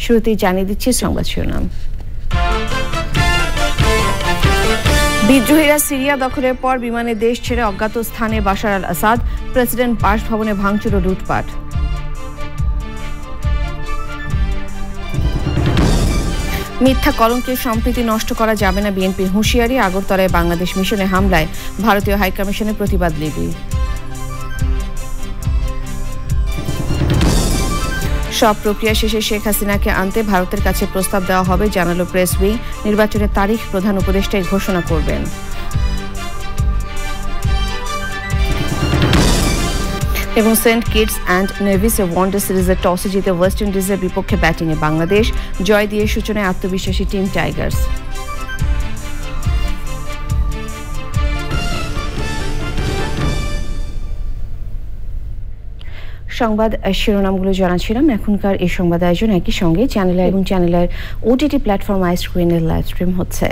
শুরুতেই জানিয়ে দিচ্ছি সংবাদ শিরোনাম। বিদ্রোহীরা সিরিয়া দখলের পর বিমানে দেশ ছেড়ে অজ্ঞাত স্থানে বাশার আল আসাদ, প্রেসিডেন্ট বাসভবনে ভাঙচুর ও লুটপাট। মিথ্যা কলঙ্কের সম্প্রীতি নষ্ট করা যাবে না, বিএনপির হুঁশিয়ারি। আগরতলায় বাংলাদেশ মিশনে হামলায় ভারতীয় হাইকমিশনের প্রতিবাদ লিবি। সব প্রক্রিয়া শেষে শেখ হাসিনাকে আনতে ভারতের কাছে প্রস্তাব দেওয়া হবে, জানালো প্রেস উইং। নির্বাচনের তারিখ প্রধান উপদেষ্টাই ঘোষণা করবেন। এবং সেন্ট কিটস অ্যান্ড নেভিসে ওয়ানডে সিরিজের টসে জিতে ওয়েস্ট ইন্ডিজের বিপক্ষে ব্যাটিংয়ে বাংলাদেশ, জয় দিয়ে সূচনায় আত্মবিশ্বাসী টিম টাইগার্স। সংবাদ শিরোনামগুলো জানাচ্ছিলাম। এখনকার এই সংবাদ আয়োজন একই সঙ্গে চ্যানেল এবং চ্যানেলের ওটিটি প্ল্যাটফর্ম আইস্ক্রিনের লাইভ স্ট্রিম হচ্ছে।